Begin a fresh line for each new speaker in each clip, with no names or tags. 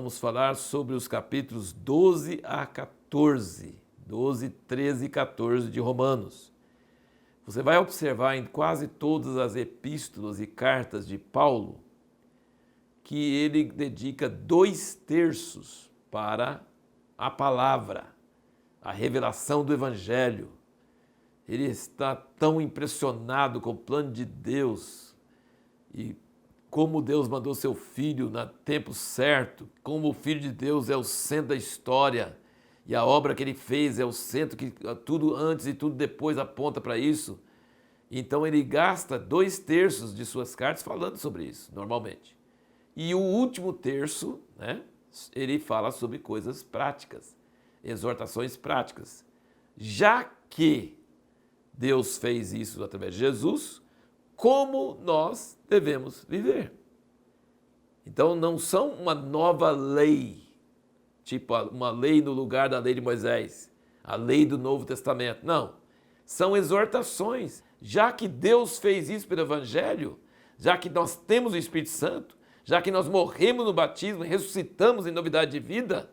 vamos falar sobre os capítulos 12 a 14, 12, 13 e 14 de Romanos. Você vai observar em quase todas as epístolas e cartas de Paulo que ele dedica 2/3 para a palavra, a revelação do Evangelho. Ele está tão impressionado com o plano de Deus e como Deus mandou seu Filho no tempo certo, como o Filho de Deus é o centro da história e a obra que ele fez é o centro, que tudo antes e tudo depois aponta para isso. Então ele gasta 2/3 de suas cartas falando sobre isso, normalmente. E o último terço, ele fala sobre coisas práticas, exortações práticas. Já que Deus fez isso através de Jesus, como nós devemos viver. Então não são uma nova lei, tipo uma lei no lugar da lei de Moisés, a lei do Novo Testamento. Não, são exortações. Já que Deus fez isso pelo Evangelho, já que nós temos o Espírito Santo, já que nós morremos no batismo e ressuscitamos em novidade de vida,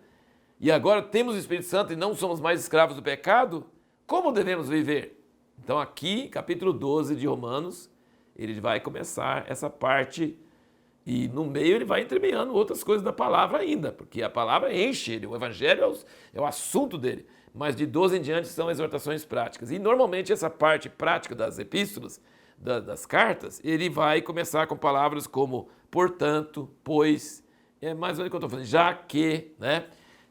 e agora temos o Espírito Santo e não somos mais escravos do pecado, como devemos viver? Então aqui, capítulo 12 de Romanos, ele vai começar essa parte e no meio ele vai entremeando outras coisas da palavra ainda, porque a palavra enche ele, o Evangelho é o assunto dele. Mas de 12 em diante são exortações práticas. E normalmente essa parte prática das epístolas, das cartas, ele vai começar com palavras como portanto, pois, é mais ou menos o que eu estou falando, já que,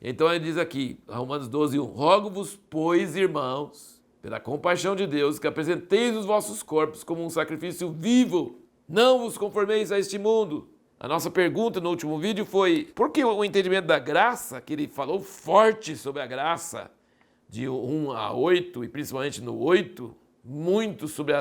Então ele diz aqui, Romanos 12, 1, rogo-vos, pois, irmãos, pela compaixão de Deus, que apresenteis os vossos corpos como um sacrifício vivo, não vos conformeis a este mundo. A nossa pergunta no último vídeo foi, por que o entendimento da graça, que ele falou forte sobre a graça, de 1 a 8, e principalmente no 8, muito sobre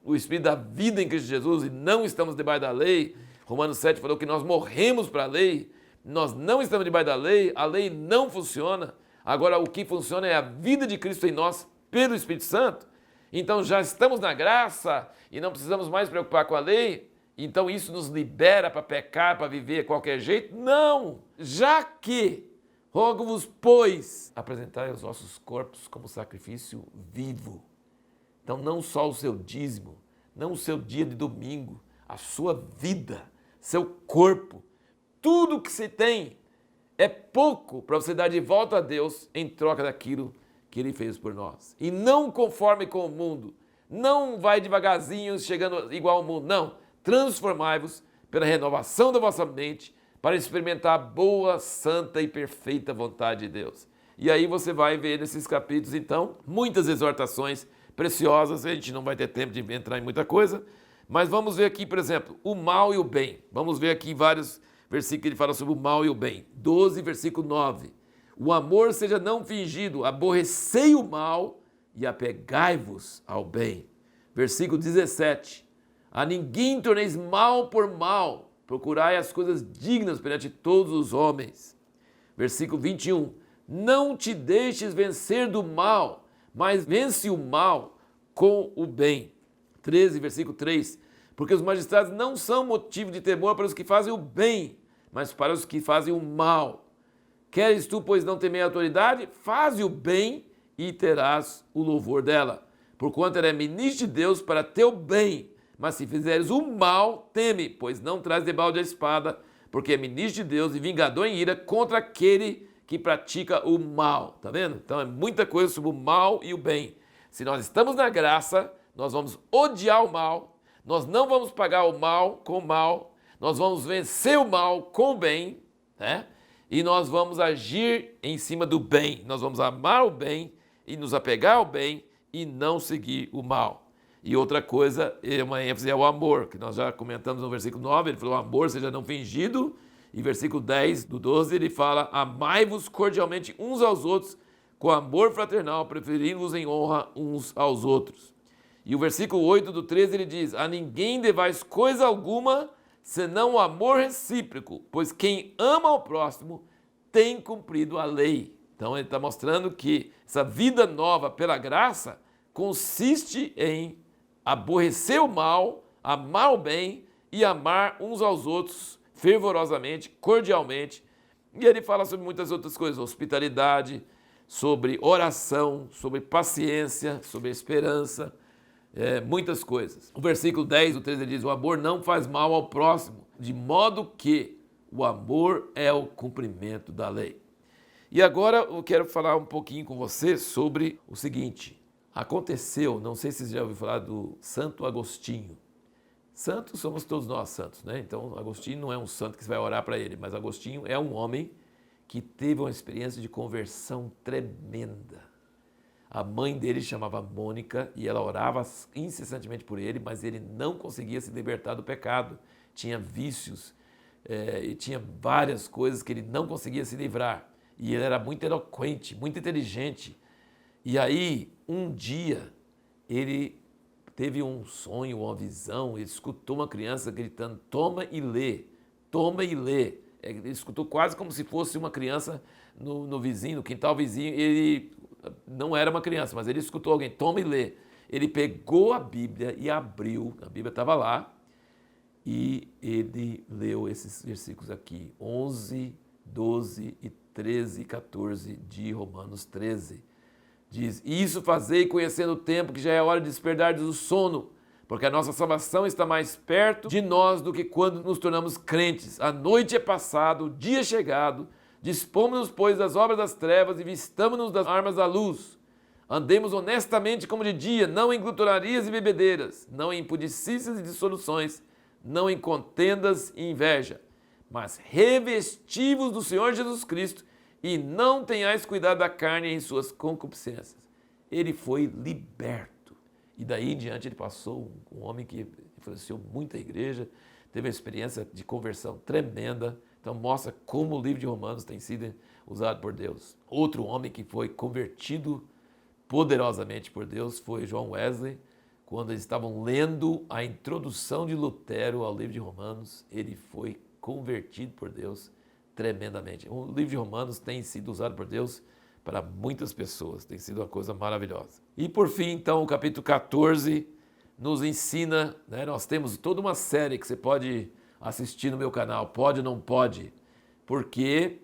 o Espírito da vida em Cristo Jesus, e não estamos debaixo da lei. Romanos 7 falou que nós morremos para a lei, nós não estamos debaixo da lei, a lei não funciona. Agora o que funciona é a vida de Cristo em nós, pelo Espírito Santo. Então já estamos na graça e não precisamos mais preocupar com a lei. Então isso nos libera para pecar, para viver de qualquer jeito? Não! Já que, rogo-vos, pois, apresentai os vossos corpos como sacrifício vivo. Então não só o seu dízimo, não o seu dia de domingo, a sua vida, seu corpo, tudo que você tem é pouco para você dar de volta a Deus em troca daquilo que Ele fez por nós. E não conforme com o mundo, não vai devagarzinho chegando igual ao mundo, não. Transformai-vos pela renovação da vossa mente para experimentar a boa, santa e perfeita vontade de Deus. E aí você vai ver nesses capítulos, então, muitas exortações preciosas. A gente não vai ter tempo de entrar em muita coisa, mas vamos ver aqui, por exemplo, o mal e o bem. Vamos ver aqui vários versículos que ele fala sobre o mal e o bem. 12, versículo 9. O amor seja não fingido, aborrecei o mal e apegai-vos ao bem. Versículo 17. A ninguém torneis mal por mal, procurai as coisas dignas perante todos os homens. Versículo 21. Não te deixes vencer do mal, mas vence o mal com o bem. 13, versículo 3. Porque os magistrados não são motivo de temor para os que fazem o bem, mas para os que fazem o mal. Queres tu, pois, não temer a autoridade? Faze o bem e terás o louvor dela. Porquanto ela é ministra de Deus para teu bem. Mas se fizeres o mal, teme, pois não traz debalde a espada, porque é ministro de Deus e vingador em ira contra aquele que pratica o mal. Tá vendo? Então é muita coisa sobre o mal e o bem. Se nós estamos na graça, nós vamos odiar o mal, nós não vamos pagar o mal com o mal, nós vamos vencer o mal com o bem, E nós vamos agir em cima do bem. Nós vamos amar o bem e nos apegar ao bem e não seguir o mal. E outra coisa, uma ênfase é o amor, que nós já comentamos no versículo 9, ele falou, o amor seja não fingido. E versículo 10 do 12, ele fala, amai-vos cordialmente uns aos outros, com amor fraternal, preferindo-vos em honra uns aos outros. E o versículo 8 do 13, ele diz, a ninguém devais coisa alguma, senão o amor recíproco, pois quem ama ao próximo tem cumprido a lei. Então ele está mostrando que essa vida nova pela graça consiste em aborrecer o mal, amar o bem e amar uns aos outros fervorosamente, cordialmente, E ele fala sobre muitas outras coisas, hospitalidade, sobre oração, sobre paciência, sobre esperança, muitas coisas. O versículo 10, o 13 diz, o amor não faz mal ao próximo, de modo que o amor é o cumprimento da lei. E agora eu quero falar um pouquinho com você sobre o seguinte. Aconteceu, não sei se você já ouviu falar do Santo Agostinho. Santos somos todos nós santos, né? Então Agostinho não é um santo que você vai orar para ele, mas Agostinho é um homem que teve uma experiência de conversão tremenda. A mãe dele chamava Mônica e ela orava incessantemente por ele, mas ele não conseguia se libertar do pecado. Tinha vícios e tinha várias coisas que ele não conseguia se livrar. E ele era muito eloquente, muito inteligente. E aí, um dia, ele teve um sonho, uma visão, ele escutou uma criança gritando, toma e lê, toma e lê. Ele escutou quase como se fosse uma criança no vizinho, no quintal vizinho. Ele não era uma criança, mas ele escutou alguém, toma e lê. Ele pegou a Bíblia e abriu, a Bíblia estava lá, e ele leu esses versículos aqui, 11, 12 e 13 e 14 de Romanos 13. Diz, isso fazei conhecendo o tempo que já é hora de despertar do sono, porque a nossa salvação está mais perto de nós do que quando nos tornamos crentes. A noite é passada, o dia é chegado, dispomos-nos, pois, das obras das trevas e vistamo-nos das armas da luz. Andemos honestamente como de dia, não em glutonarias e bebedeiras, não em impudicícias e dissoluções, não em contendas e inveja, mas revesti-vos do Senhor Jesus Cristo e não tenhais cuidado da carne em suas concupiscências. Ele foi liberto. E daí em diante ele passou um homem que influenciou muito a igreja, teve uma experiência de conversão tremenda. Então mostra como o livro de Romanos tem sido usado por Deus. Outro homem que foi convertido poderosamente por Deus foi John Wesley. Quando eles estavam lendo a introdução de Lutero ao livro de Romanos, ele foi convertido por Deus tremendamente. O livro de Romanos tem sido usado por Deus para muitas pessoas, tem sido uma coisa maravilhosa. E por fim, então, o capítulo 14 nos ensina, né, nós temos toda uma série que você pode assistir no meu canal, pode ou não pode, porque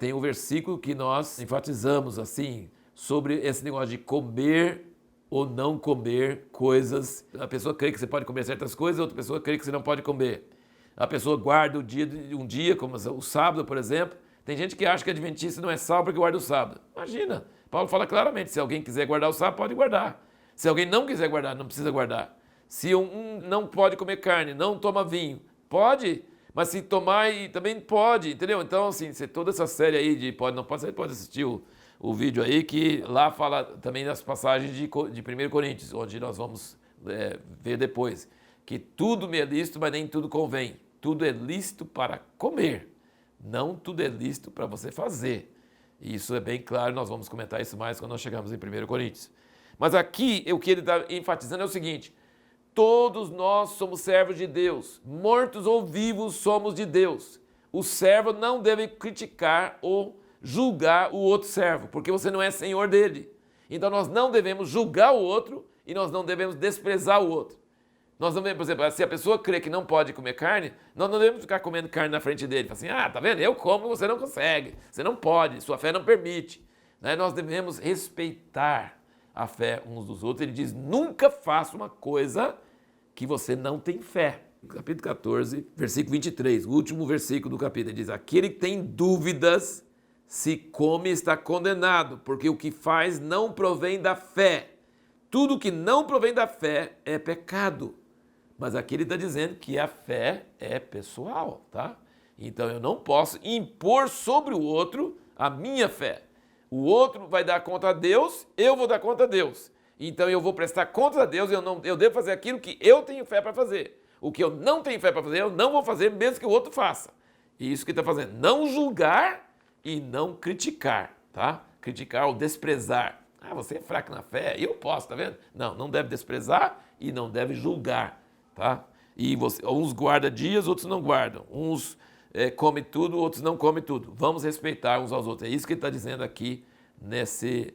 tem um versículo que nós enfatizamos assim, sobre esse negócio de comer ou não comer coisas. A pessoa crê que você pode comer certas coisas, outra pessoa crê que você não pode comer. A pessoa guarda um dia, como o sábado, por exemplo. Tem gente que acha que adventista não é salvo porque guarda o sábado. Imagina, Paulo fala claramente, se alguém quiser guardar o sábado, pode guardar. Se alguém não quiser guardar, não precisa guardar. Se um não pode comer carne, não toma vinho, pode, mas se tomar também pode, entendeu? Então, assim, toda essa série aí de pode, não pode, você pode assistir o vídeo aí, que lá fala também das passagens de 1 Coríntios, onde nós vamos ver depois, que tudo me é lícito, mas nem tudo convém. Tudo é lícito para comer, não tudo é lícito para você fazer. E isso é bem claro, nós vamos comentar isso mais quando nós chegarmos em 1 Coríntios. Mas aqui, o que ele está enfatizando é o seguinte, todos nós somos servos de Deus, mortos ou vivos somos de Deus. O servo não deve criticar ou julgar o outro servo, porque você não é senhor dele. Então nós não devemos julgar o outro e nós não devemos desprezar o outro. Nós não devemos, por exemplo, se a pessoa crê que não pode comer carne, nós não devemos ficar comendo carne na frente dele. Fala assim, tá vendo? Eu como, você não consegue, você não pode, sua fé não permite. Né? Nós devemos respeitar a fé uns dos outros. Ele diz, nunca faça uma coisa que você não tem fé. Capítulo 14, versículo 23, o último versículo do capítulo, ele diz, aquele que tem dúvidas, se come está condenado, porque o que faz não provém da fé. Tudo que não provém da fé é pecado. Mas aqui ele está dizendo que a fé é pessoal, tá? Então eu não posso impor sobre o outro a minha fé. O outro vai dar conta a Deus, eu vou dar conta a Deus. Então eu vou prestar conta a Deus, eu devo fazer aquilo que eu tenho fé para fazer. O que eu não tenho fé para fazer, eu não vou fazer, mesmo que o outro faça. E isso que ele está fazendo, não julgar e não criticar, tá? Criticar ou desprezar. Você é fraco na fé, eu posso, tá vendo? Não, não deve desprezar e não deve julgar, tá? E uns guardam dias, outros não guardam. Uns comem tudo, outros não comem tudo. Vamos respeitar uns aos outros. É isso que ele está dizendo aqui nesse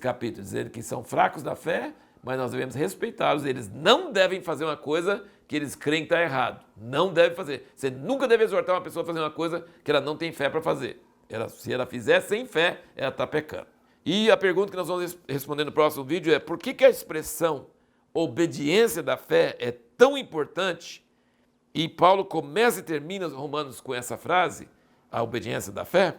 capítulo, dizendo que são fracos na fé, mas nós devemos respeitá-los. Eles não devem fazer uma coisa que eles creem que está errado. Não deve fazer. Você nunca deve exortar uma pessoa a fazer uma coisa que ela não tem fé para fazer. Se ela fizer sem fé, ela está pecando. E a pergunta que nós vamos responder no próximo vídeo é: por que a expressão obediência da fé é tão importante? E Paulo começa e termina os Romanos com essa frase, a obediência da fé?